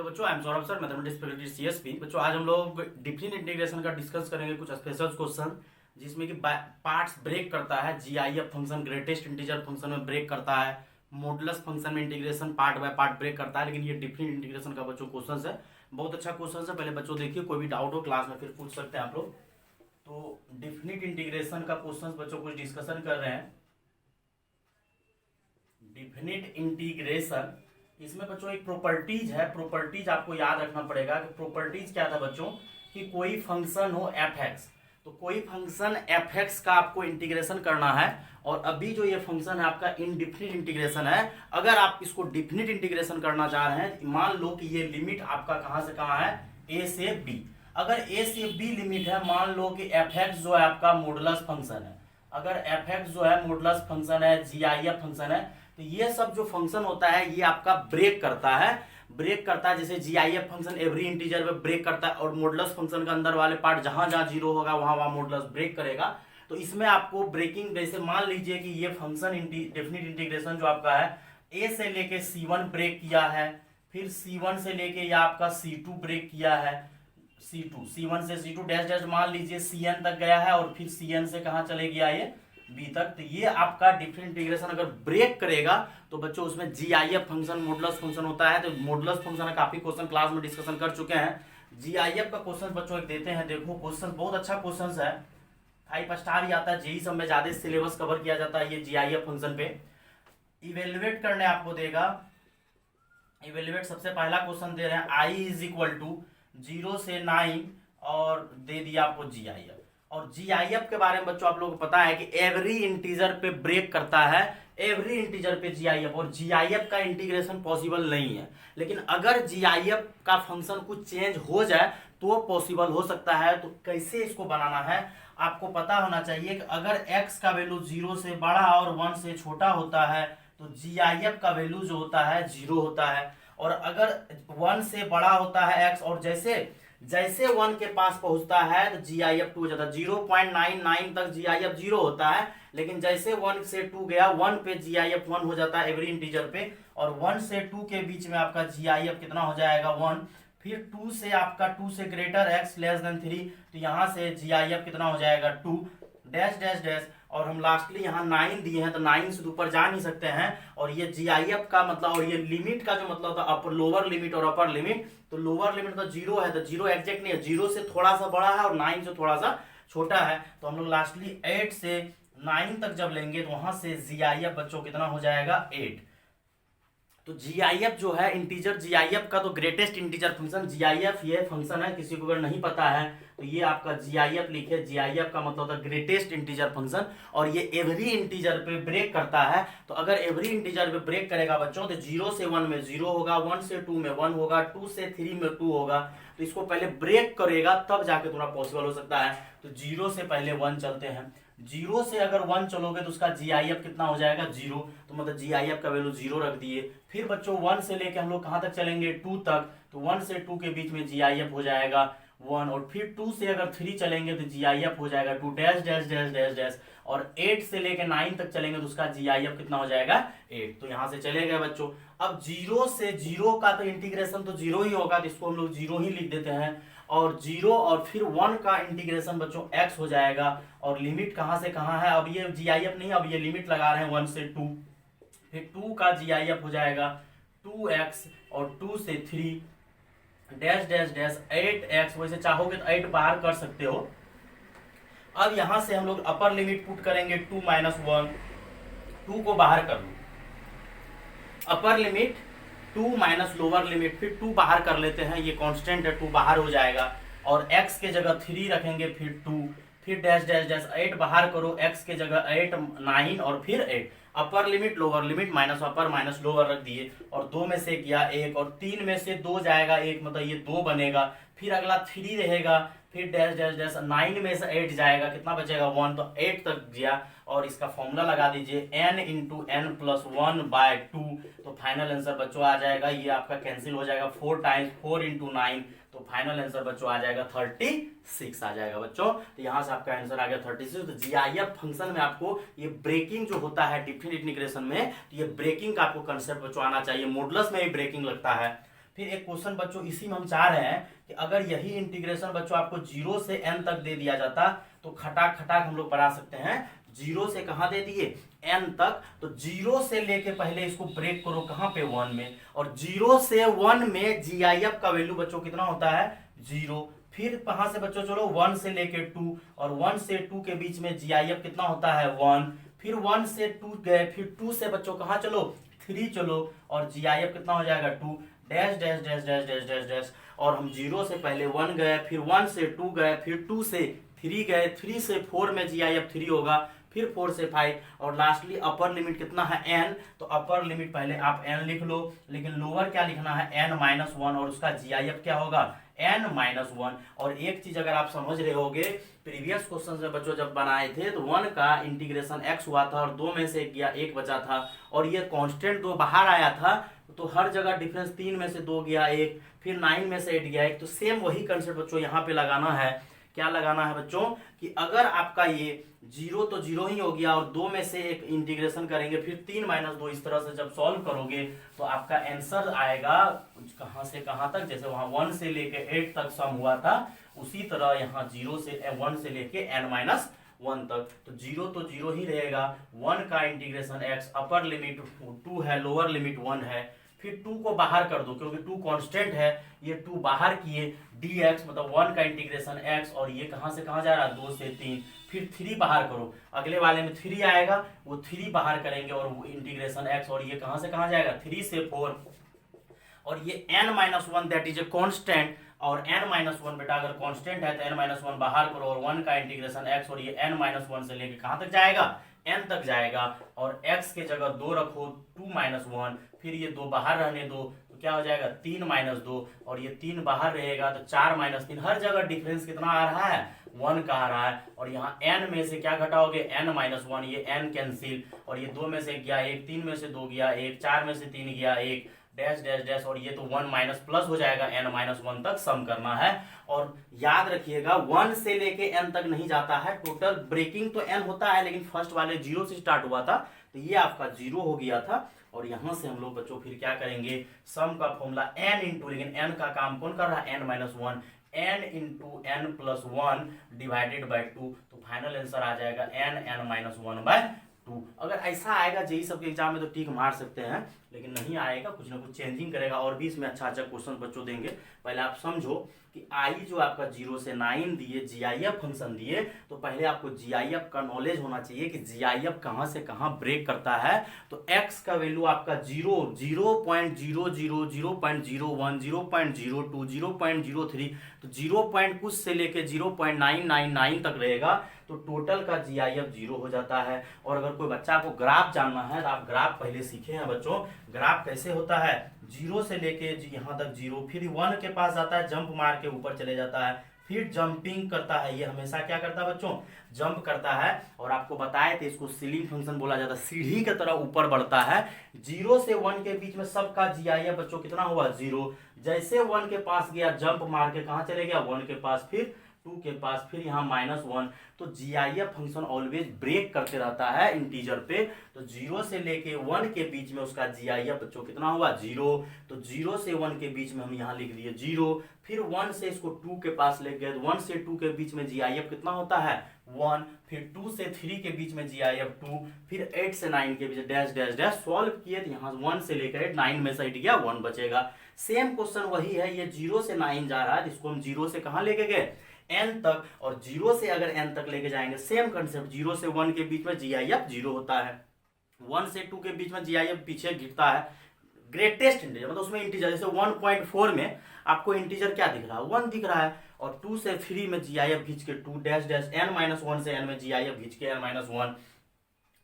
बच्चों, I am Saurabh sir, mathematics faculty CSP. बच्चों आज हम लोग डिफरेंट इंटीग्रेशन का डिस्कस करेंगे, कुछ स्पेशल क्वेश्चन जिसमें कि पार्ट्स ब्रेक करता है। GIF function greatest integer function में ब्रेक करता है, मॉडुलस फंक्शन में integration part by part break करता है। लेकिन ये डिफरेंट इंटीग्रेशन का बच्चों क्वेश्चन है, बहुत अच्छा क्वेश्चन है। पहले बच्चों देखिए, कोई भी डाउट हो क्लास में फिर पूछ सकते हैं आप लोग। तो डिफरेंट इंटीग्रेशन का क्वेश्चन बच्चों कुछ डिस्कशन कर रहे हैं। डिफिनिट इंटीग्रेशन, इसमें बच्चों एक प्रॉपर्टीज है। प्रॉपर्टीज आपको याद रखना पड़ेगा कि प्रॉपर्टीज क्या था बच्चों, कि कोई फंक्शन हो एफ एक्स, तो कोई फंक्शन एफ एक्स का आपको इंटीग्रेशन करना है। और अभी जो ये फंक्शन है आपका इनडिफिनिट इंटीग्रेशन है। अगर आप इसको डिफिनिट इंटीग्रेशन करना चाह रहे हैं, मान लो कि ये लिमिट आपका कहां से कहां है, ए से बी। अगर ए से बी लिमिट है, मान लो कि एफ एक्स जो है आपका मॉडुलस फंक्शन है। अगर एफ एक्स जो है मॉडुलस फंक्शन है, जीआईएफ फंक्शन है, तो ये सब जो फंक्शन होता है ये आपका ब्रेक करता है। जैसे जीआईएफ फंक्शन एवरी इंटीजर पे ब्रेक करता है, और मॉडुलस फंक्शन के अंदर वाले पार्ट जहां जहां जीरो होगा वहां वहां मॉडुलस ब्रेक करेगा। तो इसमें आपको ब्रेकिंग, जैसे मान लीजिए कि ये फंक्शन डेफिनिट इंटीग्रेशन जो आपका है, ए से लेके C1 ब्रेक किया है, फिर C1 से लेके या आपका C2 ब्रेक किया है, C1 से C2 डैश डैश मान लीजिए Cn तक गया है, और फिर Cn से कहां चले गया ये बी तक। तो ये आपका डिफरेंट इंटीग्रेशन अगर ब्रेक करेगा तो बच्चों उसमें जीआईएफ फंक्शन मॉडुलस फंक्शन होता है। तो मॉडुलस फंक्शन काफी क्वेश्चन क्लास में डिस्कशन कर चुके हैं। जीआईएफ का क्वेश्चन बच्चों एक देते हैं, देखो क्वेश्चन बहुत अच्छा क्वेश्चन है, 5 स्टार ही आता है। जेई सब में ज्यादा सिलेबस कवर किया जाता है ये जीआईएफ फंक्शन पे। इवेल्युएट करने आपको देगा, इवेल्युएट सबसे पहला क्वेश्चन दे रहे हैं, आई इज इक्वल टू 0 से 9 और दे दिया आपको जीआईएफ। और जीआईएफ के बारे में बच्चों आप लोगों को पता है कि एवरी इंटीजर पे ब्रेक करता है, एवरी इंटीजर पे जीआईएफ। और जीआईएफ का इंटीग्रेशन पॉसिबल नहीं है, लेकिन अगर जीआईएफ का फंक्शन कुछ चेंज हो जाए तो पॉसिबल हो सकता है। तो कैसे इसको बनाना है आपको पता होना चाहिए कि अगर x का वैल्यू 0 से बड़ा और 1 से छोटा होता है तो जीआईएफ का वैल्यू जो होता है 0 होता है। और अगर 1 से बड़ा होता है x, और जैसे 1 के पास पहुंचता है तो जीआईएफ 2 हो जाता है। 0.99 तक जीआईएफ 0 होता है, लेकिन जैसे 1 से 2 गया, 1 पे जीआईएफ 1 हो जाता है एवरी इंटीजर पे। और 1 से 2 के बीच में आपका जीआईएफ कितना हो जाएगा 1। फिर 2 से आपका 2 से ग्रेटर x लेस देन 3, तो यहां से जीआईएफ कितना हो जाएगा 2 डैश डैश डैश। और हम लास्टली यहाँ 9 दिए हैं, तो 9 से ऊपर जा नहीं सकते हैं। और ये जीआईएफ का मतलब, और ये लिमिट का जो मतलब था अपर लोअर लिमिट और अपर लिमिट, तो लोअर लिमिट तो 0 है, तो 0 एग्जैक्ट नहीं है, 0 से थोड़ा सा बड़ा है और 9 से थोड़ा सा छोटा है। तो हम लोग लास्टली 8 से 9 तक जब लेंगे तो वहां से जीआईएफ बच्चों कितना हो जाएगा 8। तो जीआईएफ जो है इंटीजर, जीआईएफ का तो ग्रेटेस्ट इंटीजर फंक्शन जीआईएफ ये फंक्शन है। किसी को अगर नहीं पता है तो ये आपका जीआईएफ लिखे, जीआईएफ का मतलब होता है ग्रेटेस्ट इंटीजर फंक्शन। और ये एवरी इंटीजर पे ब्रेक करता है। तो अगर एवरी इंटीजर पे ब्रेक करेगा बच्चों तो 0 से 1 में 0 होगा, 1 से 2 में 1 होगा, 2 से 3 में 2 होगा। तो इसको पहले ब्रेक करेगा तब जाके थोड़ा पॉसिबल हो सकता है। तो 0 से पहले 1 चलते हैं, 0 से अगर 1 चलोगे तो उसका जीआईएफ कितना हो जाएगा 0, तो मतलब जीआईएफ का वैल्यू 0 रख दिए। फिर बच्चों 1 से लेके हम लोग कहां तक चलेंगे 2 तक, तो 1 से 2 के बीच में जीआईएफ हो जाएगा 1। और फिर 2 से अगर 3 चलेंगे तो जीआईएफ हो जाएगा 2 dash dash dash dash dash. और 8 से लेके 9 तक चलेंगे तो उसका जीआईएफ कितना हो जाएगा 8। तो यहां से चले गए बच्चों। अब 0 से 0 का तो इंटीग्रेशन तो 0 ही होगा, तो इसको हम लोग 0 ही लिख देते हैं। और 0 और फिर 1 का इंटीग्रेशन बच्चों x हो जाएगा। और लिमिट कहां से कहां है, अब ये जीआईएफ नहीं, अब ये लिमिट लगा रहे हैं 1 से 2। फिर 2 का जीआईएफ हो जाएगा 2x, और 2 से 3 डैश डैश डैश 8x। वैसे चाहोगे तो 8 बाहर कर सकते हो। अब यहां से हम लोग अपर लिमिट पुट करेंगे 2 - 1, 2 को बाहर कर लो, upper limit 2 minus lower limit, फिर 2 बाहर कर लेते हैं, ये कांस्टेंट है 2 बाहर हो जाएगा। और x के जगह 3 रखेंगे, फिर 2, फिर डैश डैश डैश 8 बाहर करो, x के जगह 8 9 और फिर 8। Upper limit lower limit minus अपर माइनस लोअर रख दिए। और 2 में से किया 1, और 3 में से 2 जाएगा 1, मतलब ये 2 बनेगा। फिर अगला 3 रहेगा, फिर डैश डैश डैश 9 में से 8 जाएगा, कितना बचेगा 1, तो 8 तक गया। और इसका फॉर्मूला लगा दीजिए n × n + 1/2। तो फाइनल आंसर बच्चों आ जाएगा, ये आपका कैंसिल हो जाएगा, 4 × 4 × 9। तो फाइनल आंसर बच्चों आ जाएगा 36 आ जाएगा बच्चों। तो यहां से आपका आंसर आ गया 36। तो जीआईएफ फंक्शन में आपको ये ब्रेकिंग जो होता है डिफिनिट इंटीग्रेशन में, तो ये ब्रेकिंग का आपको कंसेप्ट बच्चों आना चाहिए। मॉडुलस में भी ब्रेकिंग लगता है, फिर एक क्वेश्चन बच्चों इसी में हम चाह रहे हैं कि अगर यही इंटीग्रेशन बच्चों आपको 0 से n तक दे दिया जाता तो खटाक खटाक हम लोग बढ़ा सकते हैं। 0 से कहाँ दे दिए, n तक, तो 0 से लेके पहले इसको ब्रेक करो कहाँ पे, 1 में, और 0 से 1 में GIF का वैल्यू बच्चों कितना होता है, 0। फिर कहाँ से बच्चों चलो 1 से लेके 2, और 1 से 2 के बीच में GIF कितना होता है 1। फिर 1 से 2 गए, फिर 2 से बच्चों कहाँ चलो 3 चलो, और GIF कितना हो जाएगा 2 dash dash dash dash dash dash dash, और हम 0 से पहले 1 गए, फिर 1 से 2 गए, फिर 2 से 3 गए, 3 से 4 में GIF 3 होगा, फिर 4 से 5, और लास्टली अपर लिमिट कितना है n, तो अपर लिमिट पहले आप n लिख लो, लेकिन लोअर क्या लिखना है n-1, और उसका GIF क्या होगा n-1। और एक चीज अगर आप समझ रहे होगे, प्रीवियस क्वेश्चन में बच्चों जब बनाए थे तो 1 का इंटीग्रेशन x हुआ था और 2 में से गया 1 बचा था, और ये कांस्टेंट 2 बाहर आया था, तो हर जगह डिफरेंस 3 में से 2 गया 1, फिर 9 में से 8 गया 1। तो सेम वही कंसेप्ट बच्चों यहाँ पे लगाना है। क्या लगाना है बच्चों कि अगर आपका ये 0 तो 0 ही हो गया, और 2 में से एक इंटीग्रेशन करेंगे, फिर 3-2, इस तरह से जब सॉल्व करोगे तो आपका आंसर आएगा कहां से कहां तक, जैसे वहां 1 से लेके 8 तक सम हुआ था, उसी तरह यहाँ 0 से 1 से लेके n-1 तक। तो 0 तो 0 ही रहेगा, 1 का इंटीग्रेशन x, अपर लिमिट 2 है, लोअर लिमिट 1 है, फिर 2 को बाहर कर दो क्योंकि 2 कांस्टेंट है, ये 2 बाहर किए, dx मतलब 1 का इंटीग्रेशन x, और ये कहां से कहां जा रहा है 2 से 3, फिर 3 बाहर करो, अगले वाले में 3 आएगा, वो 3 बाहर करेंगे और वो इंटीग्रेशन x, और ये कहां से कहां जाएगा 3 से 4, और ये n-1 that is a constant, और n-1 बेटा अगर कांस्टेंट है तो n-1 बाहर करो, और 1 का इंटीग्रेशन x, और ये n-1 से लेके कहां तक जाएगा n तक जाएगा, और x के जगह 2 रखो 2-1, फिर ये 2 बाहर रहने दो, तो क्या हो जाएगा 3-2, और ये 3 बाहर रहेगा तो 4-3, हर जगह डिफरेंस कितना आ रहा है 1 का आ रहा है, और यहाँ n में से क्या घटाओगे n-1, ये n कैंसिल, और ये 2 में से गया 1, 3 में से 2 गया 1, 4 में से 3 गया 1, डैश डैश डैश, और ये तो 1 माइनस प्लस हो जाएगा, n-1 तक सम करना है। और याद रखिएगा 1 से लेके n तक नहीं जाता है, टोटल ब्रेकिंग तो n होता है, लेकिन फर्स्ट वाले 0 से स्टार्ट हुआ था, तो ये आपका 0 हो गया था। और यहां से हम लोग बच्चों फिर क्या करेंगे, सम का फॉर्मूला n इंटू, लेकिन n का काम कौन कर रहा है n-1, n into n+1 divided by 2, तो फाइनल आंसर आ जाएगा n-1/2। अगर ऐसा आएगा जेई सब के एग्जाम में तो टिक मार सकते हैं, लेकिन नहीं आएगा, कुछ ना कुछ चेंजिंग करेगा, और भी इसमें अच्छा अच्छा क्वेश्चन बच्चों देंगे। पहले आप समझो कि आई जो आपका 0 से 9 दिए, GIF फंक्शन दिए, तो पहले आपको GIF का नॉलेज होना चाहिए कि GIF कहां से कहां ब्रेक करता है। तो x का वैल्यू आपका 0, 0.00, 0.01, 0.02, 0.03, तो 0 पॉइंट कुछ से लेके 0.999 तक रहेगा, तो टोटल का GIF 0 हो जाता है। और अगर कोई बच्चा को ग्राफ जानना है तो आप ग्राफ पहले सीखे हैं बच्चों, ग्राफ कैसे होता है, 0 से लेके यहाँ तक 0, फिर 1 के पास जाता है, जंप मार के ऊपर चले जाता है, फिर जंपिंग करता है, ये हमेशा क्या करता है बच्चों, जंप करता है। और आपको बताए थे इसको सीलिंग फंक्शन बोला जाता है, सीढ़ी की तरह ऊपर बढ़ता है। 0 से 1 के बीच में सबका GIF बच्चों कितना हुआ 0, जैसे 1 के पास गया जंप मार के कहाँ चले गया 1 के पास, फिर 2 के पास, फिर यहाँ -1, तो GIF फंक्शन ऑलवेज ब्रेक करते रहता है इंटीजर पे। तो 0 से लेके 1 के बीच में उसका GIF बच्चों कितना हुआ 0, तो 0 से 1 के बीच में हम यहाँ लिख दिए 0, फिर 1 से इसको 2 के पास ले गए, 1 से 2 के बीच में GIF कितना होता है 1, फिर 2 से 3 के बीच में GIF 2, फिर 8 से 9 के बीच डैश डैश डैश, सॉल्व किए तो यहाँ 1 से लेकर 9 में से हट गया 1 बचेगा। सेम क्वेश्चन वही है, ये 0 से 9 जा रहा है, जिसको हम 0 से कहाँ लेके गए n तक, और 0 से अगर n तक लेके जाएंगे सेम कंसेप्ट, 0 से 1 के बीच में GIF 0 होता है, 1 से 2 के बीच में GIF पीछे गिरता है, ग्रेटेस्ट इंटीजर मतलब उसमें इंटीजर, जैसे 1.4 में आपको इंटीजर क्या दिख रहा है 1 दिख रहा है, और 2 से 3 में GIF खींच के 2 डैश डैश, n-1 से n में GIF खींच के n-1।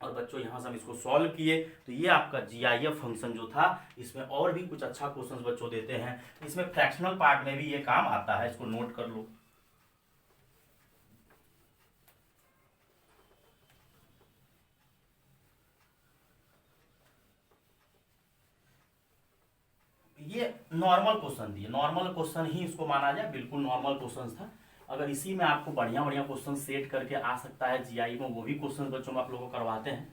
और बच्चों यहाँ से हम इसको सॉल्व किए, तो ये आपका GIF फंक्शन जो था, इसमें और भी कुछ अच्छा क्वेश्चन बच्चों देते हैं, इसमें फ्रैक्शनल पार्ट में भी ये काम आता है, इसको नोट कर लो। ये नॉर्मल क्वेश्चन दिए, नॉर्मल क्वेश्चन ही इसको माना जाए, बिल्कुल नॉर्मल क्वेश्चन था। अगर इसी में आपको बढ़िया बढ़िया क्वेश्चन सेट करके आ सकता है GI में, वो भी क्वेश्चन बच्चों में आप लोगों को करवाते हैं।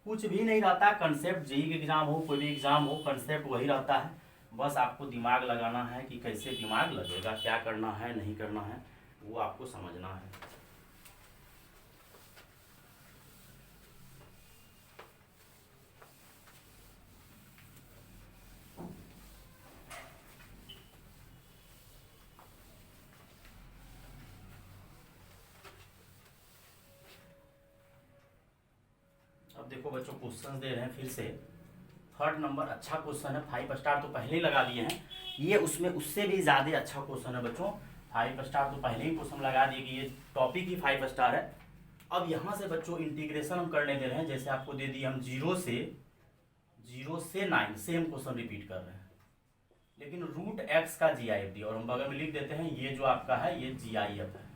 कुछ भी नहीं रहता, कंसेप्ट जेई के एग्जाम हो कोई भी एग्जाम हो, कंसेप्ट वही रहता है, बस आपको दिमाग लगाना है कि कैसे दिमाग लगेगा, क्या करना है नहीं करना है, वो आपको समझना है। अब देखो बच्चों, क्वेश्चन दे रहे हैं फिर से। थर्ड नंबर अच्छा क्वेश्चन है, 5 स्टार तो पहले ही लगा दिए हैं, ये उसमें उससे भी ज़्यादा अच्छा क्वेश्चन है बच्चों। 5 स्टार तो पहले ही क्वेश्चन लगा दिए कि ये टॉपिक ही 5 स्टार है। अब यहाँ से बच्चों इंटीग्रेशन हम करने दे रहे हैं, जैसे आपको दे दी हम 0 से 9 सेम क्वेश्चन रिपीट कर रहे हैं, लेकिन रूट एक्स का GIF दिया और हम बगल में लिख देते हैं ये जो आपका है ये GIF है।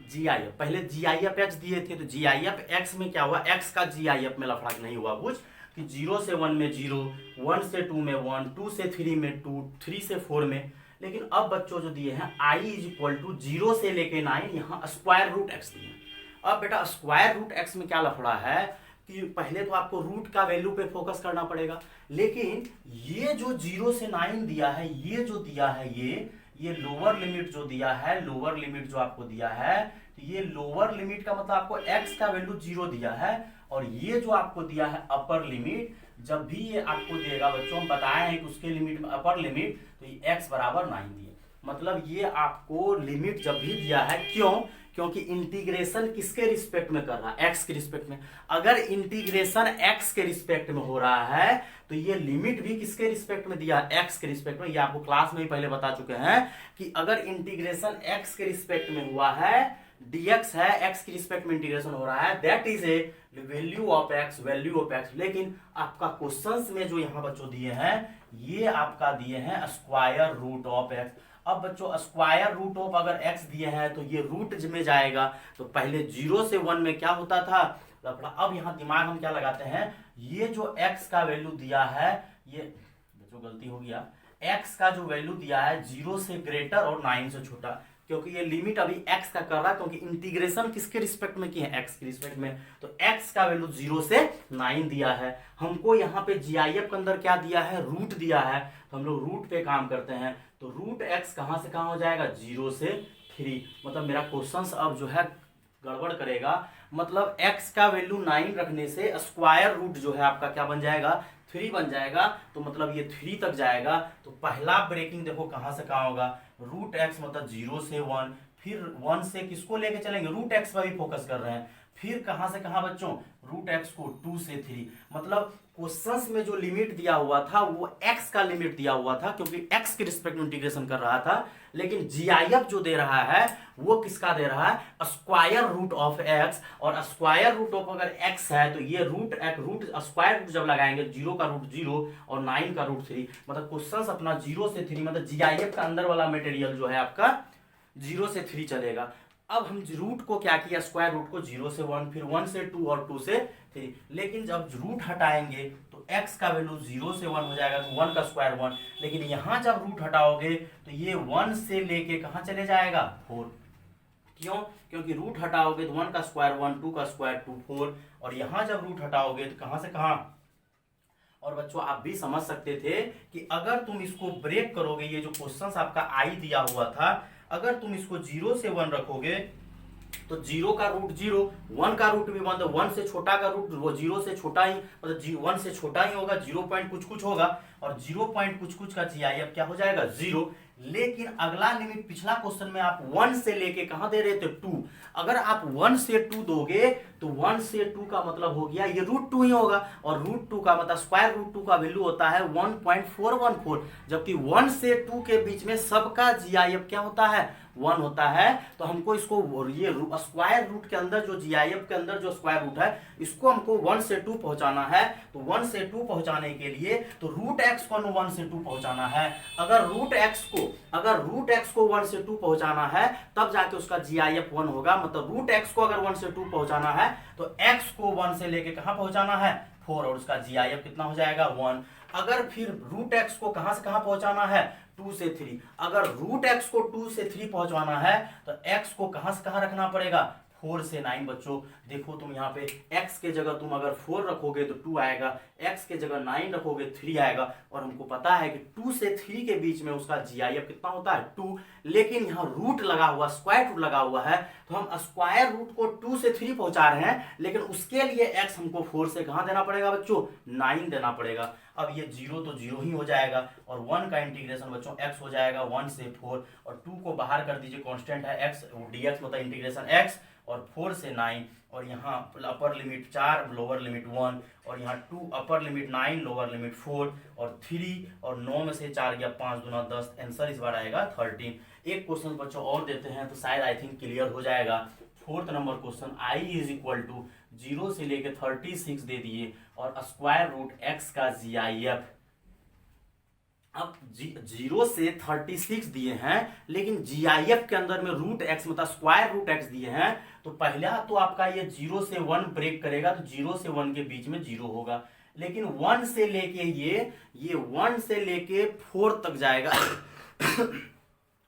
GIF पहले GIF x दिए थे, तो GIF x में क्या हुआ, x का GIF में लफड़ा नहीं हुआ कुछ कि 0 से 1 में 0, 1 से 2 में 1, 2 से 3 में 2, 3 से 4 में। लेकिन अब बच्चों जो दिए हैं i = 0 से लेके 9, यहाँ स्क्वायर रूट एक्स दिए। अब बेटा स्क्वायर रूट एक्स में क्या लफड़ा है कि पहले तो आपको रूट का वैल्यू पे फोकस करना पड़ेगा, लेकिन ये जो 0 से 9 दिया है, ये जो दिया है ये लोअर लिमिट जो दिया है, लोअर लिमिट जो आपको दिया है, तो ये लोअर लिमिट का मतलब आपको x का वैल्यू 0 दिया है, और ये जो आपको दिया है अपर लिमिट, जब भी ये आपको देगा बच्चों, हम बताए हैं कि उसके लिमिट में अपर लिमिट, तो ये x = 9 दिए। मतलब ये आपको लिमिट जब भी दिया है, क्यों, क्योंकि इंटीग्रेशन किसके रिस्पेक्ट में कर रहा है, x के रिस्पेक्ट में। अगर इंटीग्रेशन x के रिस्पेक्ट में हो रहा है तो ये लिमिट भी किसके रिस्पेक्ट में दिया है, x के रिस्पेक्ट में। ये आपको क्लास में ही पहले बता चुके हैं कि अगर इंटीग्रेशन x के रिस्पेक्ट में हुआ है, dx है, x के रिस्पेक्ट में इंटीग्रेशन हो रहा है, that is a value of x। लेकिन आपका क्वेश्चंस में जो यहाँ बच्चों दिए हैं, ये आपका दिए हैं स्क्वायर रूट ऑफ x। अब बच्चों स्क्वायर रूट ऑफ अगर x दिए हैं तो ये रूट में जाएगा, तो पहले 0 से 1 में क्या होता था। अब यहाँ दिमाग हम क्या लगाते हैं, ये जो x का वैल्यू दिया है, ये बच्चों गलती हो गया, x का जो वैल्यू दिया है 0 से ग्रेटर और 9 से छोटा, क्योंकि ये लिमिट अभी x का कर रहा है, क्योंकि इंटीग्रेशन किसके रिस्पेक्ट में की है, x के रिस्पेक्ट में। तो x का वैल्यू 0 से 9 दिया है, हमको यहाँ पे GIF के अंदर क्या दिया है, रूट दिया है, तो हम लोग रूट पे काम करते हैं। तो रूट x कहाँ से कहाँ हो जाएगा, 0 से 3। मतलब मेरा क्वेश्चन अब जो है गड़बड़ करेगा, मतलब x का वैल्यू 9 रखने से स्क्वायर रूट जो है आपका क्या बन जाएगा, 3 बन जाएगा। तो मतलब ये 3 तक जाएगा। तो पहला ब्रेकिंग देखो कहाँ से कहाँ होगा, रूट एक्स मतलब 0 से 1, फिर 1 से किसको लेके चलेंगे, रूट एक्स पर भी फोकस कर रहे हैं, फिर कहाँ से कहाँ बच्चों, रूट एक्स को 2 से 3। मतलब क्वेश्चंस में जो लिमिट दिया हुआ था वो x का लिमिट दिया हुआ था, क्योंकि x के रिस्पेक्ट में इंटीग्रेशन कर रहा था, लेकिन GIF जो दे रहा है वो किसका दे रहा है, स्क्वायर रूट ऑफ x। और स्क्वायर रूट ऑफ अगर x है तो ये रूट स्क्वायर रूट जब लगाएंगे, 0 का रूट 0 और 9 का रूट 3, मतलब क्वेश्चन अपना 0 से 3, मतलब GIF का अंदर वाला मटेरियल जो है आपका 0 से 3 चलेगा। अब हम रूट को क्या किया, स्क्वायर रूट को 0 से 1, फिर 1 से 2 और 2 से 3। लेकिन जब रूट हटाएंगे तो x का वैल्यू 0 से 1 हो जाएगा, तो 1 का स्क्वायर 1। लेकिन यहाँ जब रूट हटाओगे तो ये 1 से लेके कहाँ चले जाएगा, 4। क्यों, क्योंकि रूट हटाओगे तो 1 का स्क्वायर 1, 2 का स्क्वायर 2, 4। और यहाँ जब रूट हटाओगे तो कहाँ से कहाँ। और बच्चों आप भी समझ सकते थे कि अगर तुम इसको ब्रेक करोगे, ये जो क्वेश्चन आपका i दिया हुआ था, अगर तुम इसको 0 से 1 रखोगे तो 0 का रूट 0, 1 का रूट भी 1, तो 1 से छोटा का रूट वो 0 से छोटा ही, मतलब 1 से छोटा ही होगा, 0 पॉइंट कुछ कुछ होगा, और 0 पॉइंट कुछ कुछ का GIF क्या हो जाएगा, 0। लेकिन अगला लिमिट पिछला क्वेश्चन में आप 1 से लेके कहां दे रहे थे, 2। अगर आप 1 से 2 दोगे तो 1 से 2 का मतलब हो गया ये रूट 2 ही होगा, और रूट 2 का मतलब स्क्वायर रूट 2 का वैल्यू होता है 1.414, जबकि 1 से 2 के बीच में सबका GIF क्या होता है, 1 होता है। तो हमको इसको ये स्क्वायर रूट के अंदर जो GIF के अंदर जो स्क्वायर रूट है, इसको हमको 1 से 2 पहुंचाना है। तो 1 से 2 पहुंचाने के लिए तो रूट एक्स को 1 से 2 पहुंचाना है। अगर रूट एक्स को 1 से 2 पहुंचाना है तब जाके उसका GIF 1 होगा। मतलब रूट एक्स को अगर 1 से 2 पहुंचाना है तो x को 1 से लेके कहां पहुंचाना है, 4, और उसका GIF कितना हो जाएगा, 1। अगर फिर रूट एक्स को कहां से कहां पहुंचाना है, 2 से 3। अगर रूट एक्स को 2 से 3 पहुंचवाना है तो x को कहां से कहां रखना पड़ेगा, 4 से 9 बच्चों देखो तुम यहाँ पे x के जगह तुम अगर 4 रखोगे तो 2 आएगा, x के जगह 9 रखोगे 3 आएगा, और हमको पता है कि 2 से 3 के बीच में उसका GIF कितना होता है 2, लेकिन यहाँ रूट लगा हुआ, स्क्वायर रूट लगा हुआ है, तो हम स्क्वायर रूट को 2 से 3 पहुंचा रहे हैं, लेकिन उसके लिए x हमको 4 से कहाँ देना पड़ेगा बच्चों 9 देना पड़ेगा। अब ये 0 तो 0 ही हो जाएगा, और 1 का इंटीग्रेशन बच्चों x हो जाएगा 1 से 4, और 2 को बाहर कर दीजिए, कांस्टेंट है x, dx मतलब इंटीग्रेशन x, और 4 से 9, और यहाँ अपर लिमिट 4 लोअर लिमिट 1, और यहाँ 2 अपर लिमिट 9 लोअर लिमिट 4, और 3 और 9 में से 4 गया 5 दूना 10, आंसर इस बार आएगा 13। एक क्वेश्चन बच्चों और देते हैं तो शायद आई थिंक क्लियर हो जाएगा। 4th number question i is equal to 0 से लेके 36 दे दिए, और स्क्वायर रूट x का GIF। अब 0 से 36 दिए हैं, लेकिन GIF के अंदर में रूट x मतलब स्क्वायर रूट x दिए हैं, तो पहला तो आपका ये 0 से 1 ब्रेक करेगा, तो 0 से 1 के बीच में 0 होगा, लेकिन 1 से लेके ये 1 से लेके 4 तक जाएगा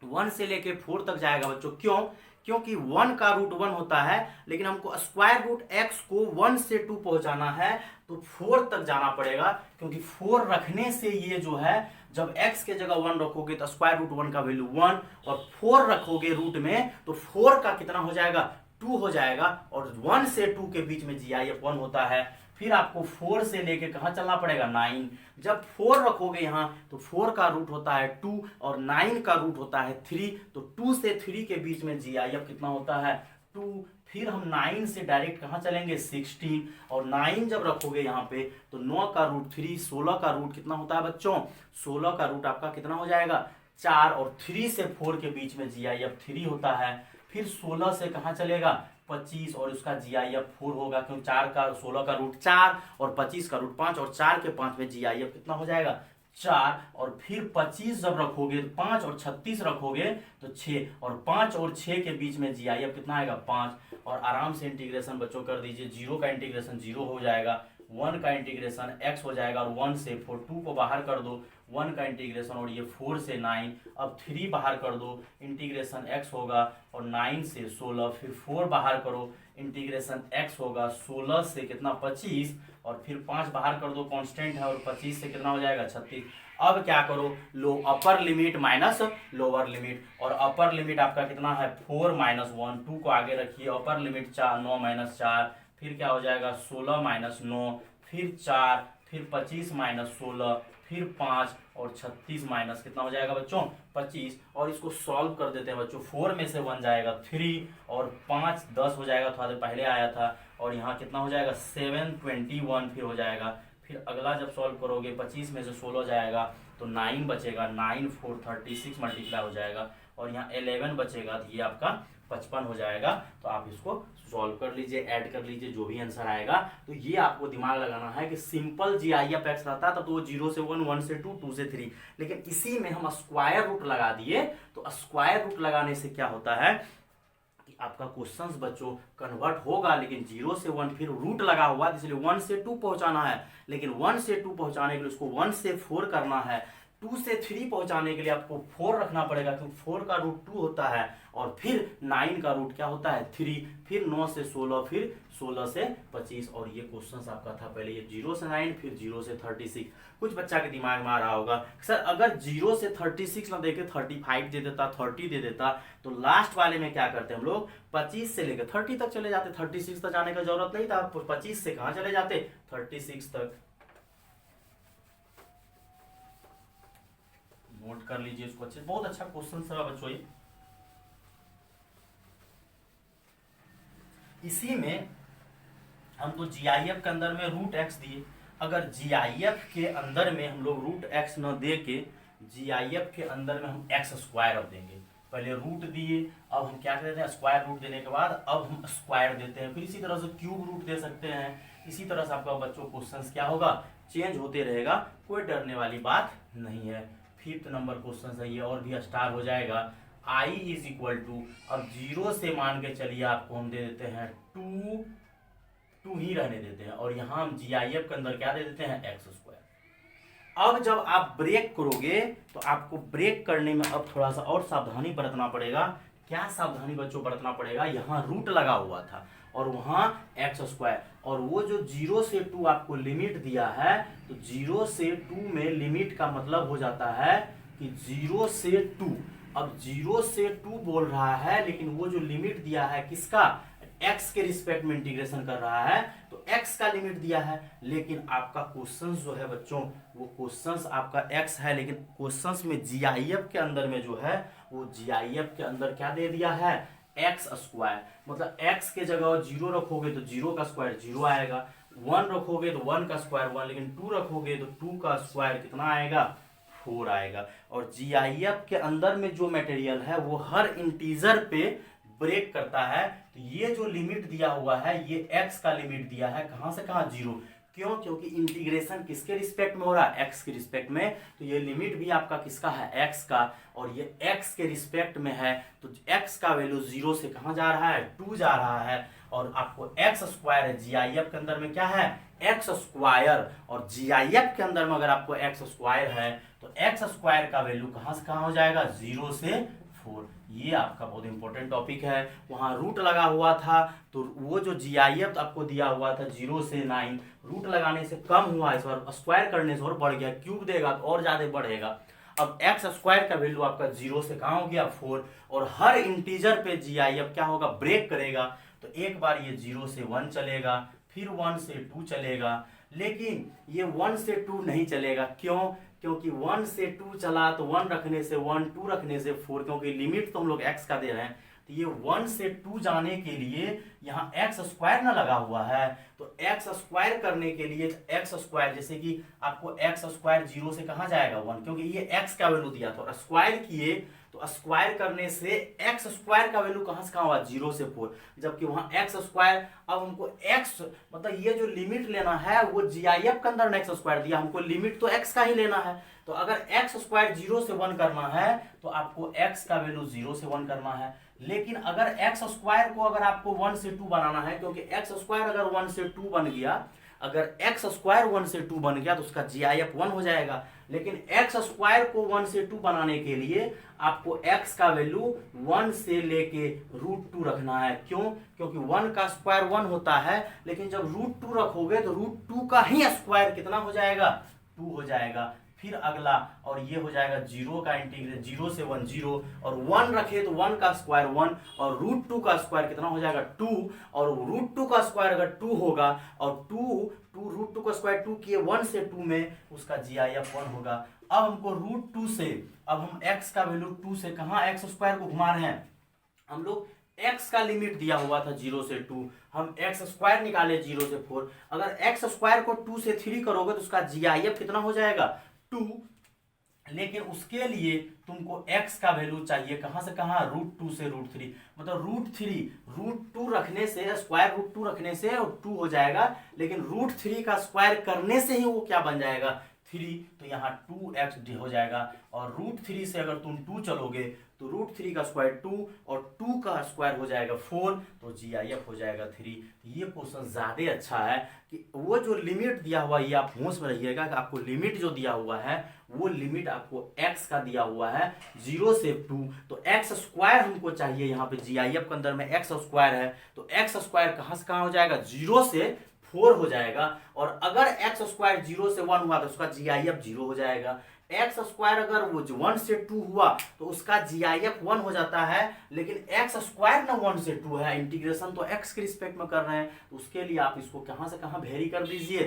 1 से लेके 4 तक जाएगा बच्चों। क्यों? क्योंकि 1 का रूट 1 होता है, लेकिन हमको स्क्वायर रूट x को 1 से 2 पहुंचाना है, तो 4 तक जाना पड़ेगा, क्योंकि 4 रखने से ये जो है जब x के जगह 1 रखोगे तो स्क्वायर रूट 1 का वैल्यू 1, और 4 रखोगे रूट में तो 4 का कितना हो जाएगा 2 हो जाएगा, और 1 से 2 के बीच में GIF 1 होता है। फिर आपको 4 से लेके कहाँ चलना पड़ेगा 9, जब 4 रखोगे यहाँ तो 4 का रूट होता है 2 और 9 का रूट होता है 3, तो 2 से 3 के बीच में GIF कितना होता है 2। फिर हम 9 से डायरेक्ट कहाँ चलेंगे 16, और 9 जब रखोगे यहाँ पे तो 9 का रूट 3, 16 का रूट कितना होता है बच्चों 16 का रूट आपका कितना हो जाएगा 4, और 3 से 4 के बीच में GIF 3 होता है। फिर 16 से कहाँ चलेगा 25, और उसका GIF 4 होगा, क्योंकि 4 का 16 का रूट 4 और 25 का रूट 5, और 4 के 5 में GIF कितना हो जाएगा 4, और फिर 25 जब रखोगे तो 5 और 36 रखोगे तो 6, और 5 और 6 के बीच में GIF कितना आएगा 5, और आराम से इंटीग्रेशन बच्चों कर दीजिए। 0 का इंटीग्रेशन 0 हो जाएगा, 1 का इंटीग्रेशन x हो जाएगा, और 1 से 4 2 को बाहर कर दो, 1 का इंटीग्रेशन, और ये 4 से 9, अब 3 बाहर कर दो, इंटीग्रेशन x होगा, और 9 से 16, फिर 4 बाहर करो, इंटीग्रेशन x होगा, 16 से कितना 25, और फिर 5 बाहर कर दो, कांस्टेंट है, और 25 से कितना हो जाएगा 36। अब क्या करो लो upper limit minus lower limit, और अपर लिमिट आपका कितना है 4 माइनस 1, 2 को आगे रखिए, अपर लिमिट 4 9 माइनस 4, फिर क्या हो जाएगा 16 माइनस 9, फिर 4, फिर 25 माइनस 16, फिर 5 और 36 माइनस कितना हो जाएगा बच्चों 25, और इसको सॉल्व कर देते हैं बच्चों। 4 में से 1 जाएगा 3, और 5 10 हो जाएगा, थोड़ा देर पहले आया था, और यहाँ कितना हो जाएगा 721 फिर हो जाएगा। फिर अगला जब सॉल्व करोगे 25 में से 16 जाएगा तो 9 बचेगा, 9 4 36 मल्टीप्लाई हो जाएगा, और यहाँ 11 बचेगा, तो ये आपका 55 हो जाएगा। तो आप इसको सॉल्व कर लीजिए, ऐड कर लीजिए, जो भी आंसर आएगा। तो ये आपको दिमाग लगाना है कि सिंपल GIF x रहता तब तो वो 0 से 1, 1 से 2, 2 से 3, लेकिन इसी में हम स्क्वायर रूट लगा दिए, तो स्क्वायर रूट लगाने से क्या होता है कि आपका क्वेश्चंस बच्चों कन्वर्ट होगा, लेकिन 0 से 1 फिर रूट लगा हुआ, इसलिए 1 से 2 पहुंचाना है, लेकिन 1 से 2 पहुंचाने के लिए उसको 1 से 4 करना है, 2 से 3 पहुंचाने के लिए आपको 4 रखना पड़ेगा, क्योंकि 4 का रूट 2 होता है, और फिर 9 का रूट क्या होता है 3, फिर 9 से 16, फिर 16 से 25, और ये क्वेश्चन आपका था पहले ये 0 से 9, फिर 0 से 36। कुछ बच्चा के दिमाग में आ रहा होगा सर अगर 0 से 36 ना देके 35 दे देता, 30 दे देता, तो लास्ट वाले में क्या करते हम लोग 25 से लेकर 30 तक चले जाते, 36 तक जाने का जरूरत नहीं था, 25 से कहां चले जाते 36 तक। नोट कर लीजिए इसको अच्छे, बहुत अच्छा क्वेश्चन था बच्चों ये। इसी में हम तो GIF के अंदर में रूट x दिए, अगर GIF के अंदर में हम लोग रूट x न दे के GIF के अंदर में हम x स्क्वायर अब देंगे, पहले रूट दिए, अब हम क्या करते हैं स्क्वायर रूट देने के बाद अब हम स्क्वायर देते हैं, फिर इसी तरह से क्यूब रूट दे सकते हैं। इसी तरह से आपका बच्चों क्वेश्चन क्या होगा चेंज होते रहेगा, कोई डरने वाली बात नहीं है। 5th नंबर क्वेश्चन है ये, और भी स्टार हो जाएगा। I इज इक्वल टू, अब 0 से मान के चलिए आपको हम दे देते हैं 2 ही रहने देते हैं, और यहाँ हम GIF के अंदर क्या दे देते हैं x स्क्वायर। अब जब आप ब्रेक करोगे तो आपको ब्रेक करने में अब थोड़ा सा और सावधानी बरतना पड़ेगा। क्या सावधानी बच्चों बरतना पड़ेगा, यहाँ रूट लगा हुआ था और वहाँ एक्स स्क्वायर, और वो जो 0 से 2 आपको लिमिट दिया है, तो 0 से 2 में लिमिट का मतलब हो जाता है कि 0 से 2, अब 0 से 2 बोल रहा है, लेकिन वो जो लिमिट दिया है किसका, x के रिस्पेक्ट में इंटीग्रेशन कर रहा है, तो x का लिमिट दिया है। लेकिन आपका क्वेश्चन जो है बच्चों, वो क्वेश्चन आपका x है, लेकिन क्वेश्चन में GIF के अंदर में जो है, वो GIF के अंदर क्या दे दिया है, एक्स स्क्वायर, मतलब x के जगह 0 रखोगे तो 0 का स्क्वायर 0 आएगा, 1 रखोगे तो 1 का स्क्वायर 1, लेकिन 2 रखोगे तो 2 का स्क्वायर कितना आएगा, 4 आएगा। और GIF के अंदर में जो मटेरियल है वो हर इंटीजर पे ब्रेक करता है, तो ये जो लिमिट दिया हुआ है ये x का लिमिट दिया है, कहां से कहां, 0। क्यों, क्योंकि इंटीग्रेशन किसके रिस्पेक्ट में हो रहा है, x के रिस्पेक्ट में, तो ये लिमिट भी आपका किसका है, x का, और ये x के रिस्पेक्ट में है, तो x का वैल्यू 0 से कहां जा रहा है, 2 जा रहा है। और आपको x स्क्वायर है, GIF के अंदर में क्या है, x स्क्वायर, और GIF के अंदर में अगर आपको x स्क्वायर है तो x स्क्वायर का वैल्यू कहां से कहां हो जाएगा, 0 से 4। ये आपका बहुत इंपॉर्टेंट टॉपिक है। वहां रूट लगा हुआ था, तो वो जो GIF आपको दिया हुआ था 0 से 9, रूट लगाने से कम हुआ, इस बार स्क्वायर करने से और बढ़ गया, क्यूब देगा तो और ज्यादा बढ़ेगा। अब एक्स स्क्वायर का वैल्यू आपका 0 से कहां हो गया, 4, और हर इंटीजर पे GIF क्या होगा, ब्रेक करेगा। तो एक बार ये 0 से 1 चलेगा, फिर 1 से 2 चलेगा, लेकिन ये 1 से 2 नहीं चलेगा। क्यों, क्योंकि 1 से 2 चला तो 1 रखने से 1, 2 रखने से 4, क्योंकि लिमिट तो हम लोग x का दे रहे हैं, तो ये 1 से 2 जाने के लिए यहाँ एक्स स्क्वायर ना लगा हुआ है, तो एक्स स्क्वायर करने के लिए एक्स स्क्वायर, जैसे कि आपको एक्स स्क्वायर 0 से कहाँ जाएगा, 1, क्योंकि ये x का वैल्यू दिया था, और स्क्वायर किए तो स्क्वायर करने से एक्स स्क्वायर का वैल्यू कहां से कहां हुआ, 0 से 4, जबकि वहां एक्स स्क्वायर, अब हमको एक्स मतलब ये जो लिमिट लेना है वो GIF के अंदर एक्स स्क्वायर दिया, हमको लिमिट तो एक्स का ही लेना है। तो अगर एक्स स्क्वायर 0 से 1 करना है तो आपको एक्स का वैल्यू 0 से 1 करना है। लेकिन अगर एक्स स्क्वायर को अगर आपको 1 से 2 बनाना है, क्योंकि एक्स स्क्वायर अगर 1 से 2 बन गया, अगर एक्स स्क्वायर 1 से 2 बन गया तो उसका GIF 1 हो जाएगा। लेकिन एक्स स्क्वायर को 1 से 2 बनाने के लिए आपको एक्स का वैल्यू 1 से लेके √2 रखना है। क्यों, क्योंकि 1 का स्क्वायर 1 होता है, लेकिन जब √2 रखोगे तो √2 का ही स्क्वायर कितना हो जाएगा, 2 हो जाएगा। फिर अगला, और ये हो जाएगा 0 का इंटीग्रेट, 0 से 1 0, और 1 रखे तो 1 का स्क्वायर 1, और √2 का स्क्वायर कितना हो जाएगा, 2, और √2 का स्क्वायर अगर 2 होगा, और 2 √2 का स्क्वायर 2 किए 1 से 2 में, उसका GIF 1 होगा। अब हमको √2 से, अब हम x का वैल्यू 2 से कहाँ एक्स स्क्वायर को घुमा रहे हैं, हम लोग x का लिमिट दिया हुआ था 0 से 2, हम एक्स स्क्वायर निकाले 0 से 4, अगर एक्स स्क्वायर को 2 से 3 करोगे तो उसका GIF कितना हो जाएगा, 2। लेकिन उसके लिए तुमको x का वैल्यू चाहिए कहां से कहां, √2 से √3, मतलब √2 रखने से, स्क्वायर √2 रखने से 2 हो जाएगा, लेकिन √3 का स्क्वायर करने से ही वो क्या बन जाएगा, 3, तो यहाँ 2x हो जाएगा। और √3 से अगर तुम 2 चलोगे तो √3 का स्क्वायर 2, और 2 का स्क्वायर हो जाएगा 4, तो GIF हो जाएगा 3। ये क्वेश्चन ज्यादा अच्छा है कि वो जो लिमिट दिया हुआ, ये आप होश में रहिएगा कि आपको लिमिट जो दिया हुआ है वो लिमिट आपको x का दिया हुआ है 0 से 2, तो x स्क्वायर हमको चाहिए, यहाँ पे GIF के अंदर में x स्क्वायर है, तो x स्क्वायर कहां से कहां हो जाएगा, 0 से 4 हो जाएगा। और अगर x स्क्वायर 0 से 1 हुआ तो उसका GIF 0 हो जाएगा। एक्स स्क्वायर अगर वो 1 से 2 हुआ तो उसका GIF 1 हो जाता है, लेकिन एक्स स्क्वायर ना 1 से 2 है, इंटीग्रेशन तो x के रिस्पेक्ट में कर रहे हैं, तो उसके लिए आप इसको कहां से कहां वेरी कर दीजिए,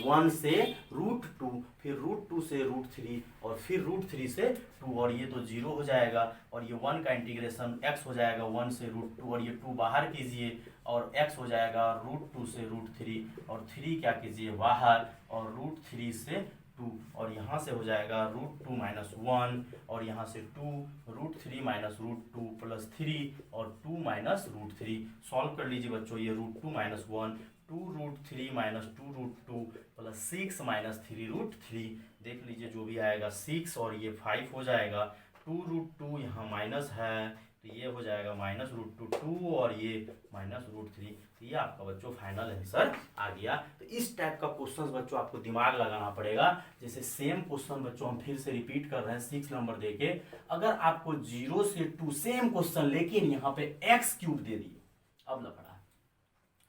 1 से √2, फिर √2 से √3, और फिर √3 से 2, और ये तो 0 हो जाएगा, और ये 1 का इंटीग्रेशन x हो जाएगा 1 से √2, और ये 2 बाहर कीजिए, और x हो जाएगा √2 से √3, और 3 क्या कीजिए बाहर, और √3 से 2, और यहाँ से हो जाएगा √2 - 1, और यहाँ से 2, √3 - √2 + 3, और 2 - √3। सॉल्व कर लीजिए बच्चों, ये √2 - 1, 2√3 - 2√2 + 6 - 3√3, देख लीजिए जो भी आएगा 6, और ये 5 हो जाएगा, 2√2 यहाँ माइनस है, तो ये हो जाएगा -√2 और ये -√3। तो ये आपका बच्चों फाइनल आंसर आ गया। तो इस टाइप का क्वेश्चन बच्चों आपको दिमाग लगाना पड़ेगा। जैसे सेम क्वेश्चन बच्चों हम फिर से रिपीट कर रहे हैं 6 नंबर देके, अगर आपको 0 से 2 सेम क्वेश्चन लेकिन यहाँ पे x³ दे दिए, अब लफड़ा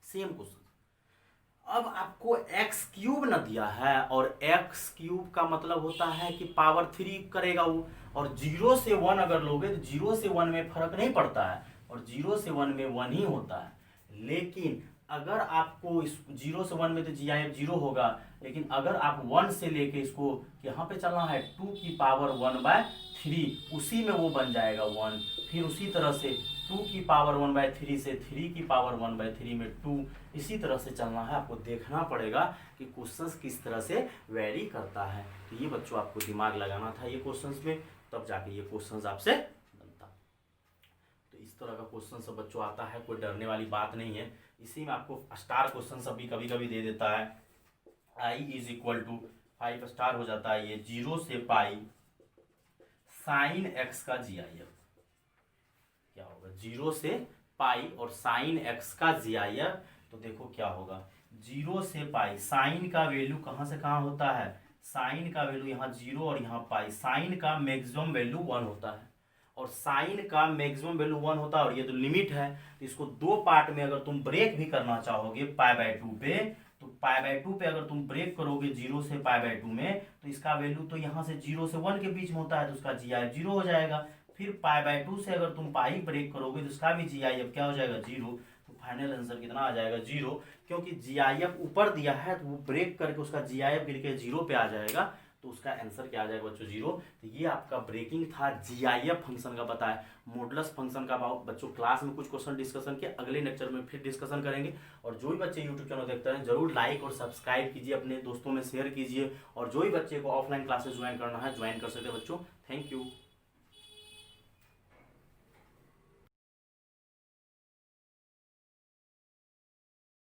सेम क्वेश्चन, अब आपको x³ न दिया है और x³ का मतलब होता है कि पावर 3 करेगा वो, और 0 से 1 अगर लोगे तो 0 से 1 में फर्क नहीं पड़ता है और 0 से 1 में 1 ही होता है। लेकिन अगर आपको इस 0 से 1 में तो GIF 0 होगा, लेकिन अगर आप 1 से लेके इसको यहाँ पे चलना है 2 की पावर 1/3, उसी में वो बन जाएगा 1। फिर उसी तरह से 2 की पावर 1/3 से 3 की पावर 1/3 में 2, इसी तरह से चलना है। आपको देखना पड़ेगा कि क्वेश्चंस किस तरह से वेरी करता है। तो ये बच्चों आपको दिमाग लगाना था ये क्वेश्चंस में, तब जाके ये क्वेश्चंस आपसे बनता। तो इस तरह का क्वेश्चन सब बच्चों आता है, कोई डरने वाली बात नहीं है। इसी में आपको स्टार क्वेश्चन सब भी कभी कभी दे देता है। I = 5 स्टार हो जाता है ये 0 से पाई sin x का GIF क्या होगा, 0 से पाई और sin x का GIF। तो देखो क्या होगा, 0 से पाई, साइन का वैल्यू कहाँ से कहाँ होता है, साइन का वैल्यू यहाँ 0 और यहाँ पाई, साइन का मैक्सिमम वैल्यू 1 होता है और साइन का मैक्सिमम वैल्यू 1 होता है और ये तो लिमिट है। तो इसको 2 पार्ट में अगर तुम ब्रेक भी करना चाहोगे π/2 पे, तो π/2 पे अगर तुम ब्रेक करोगे 0 से π/2 में, तो इसका वैल्यू तो यहाँ से 0 से 1 के बीच में होता है, तो उसका GIF 0 हो जाएगा। फिर π/2 से अगर तुम पाई ब्रेक करोगे तो इसका भी GIF क्या हो जाएगा, 0। तो फाइनल आंसर कितना आ जाएगा, 0, क्योंकि GIF ऊपर दिया है तो वो ब्रेक करके उसका GIF गिर के 0 पे आ जाएगा। तो उसका आंसर क्या आ जाएगा बच्चों, 0। तो ये आपका ब्रेकिंग था GIF फंक्शन का बताया। मॉडुलस फंक्शन का बच्चों क्लास में कुछ क्वेश्चन डिस्कशन किया, अगले लेक्चर में फिर डिस्कशन करेंगे। और जो भी बच्चे यूट्यूब चैनल देखते हैं जरूर लाइक और सब्सक्राइब कीजिए, अपने दोस्तों में शेयर कीजिए, और जो भी बच्चे को ऑफलाइन क्लासेस ज्वाइन करना है ज्वाइन कर सकते हैं बच्चों। Thank you.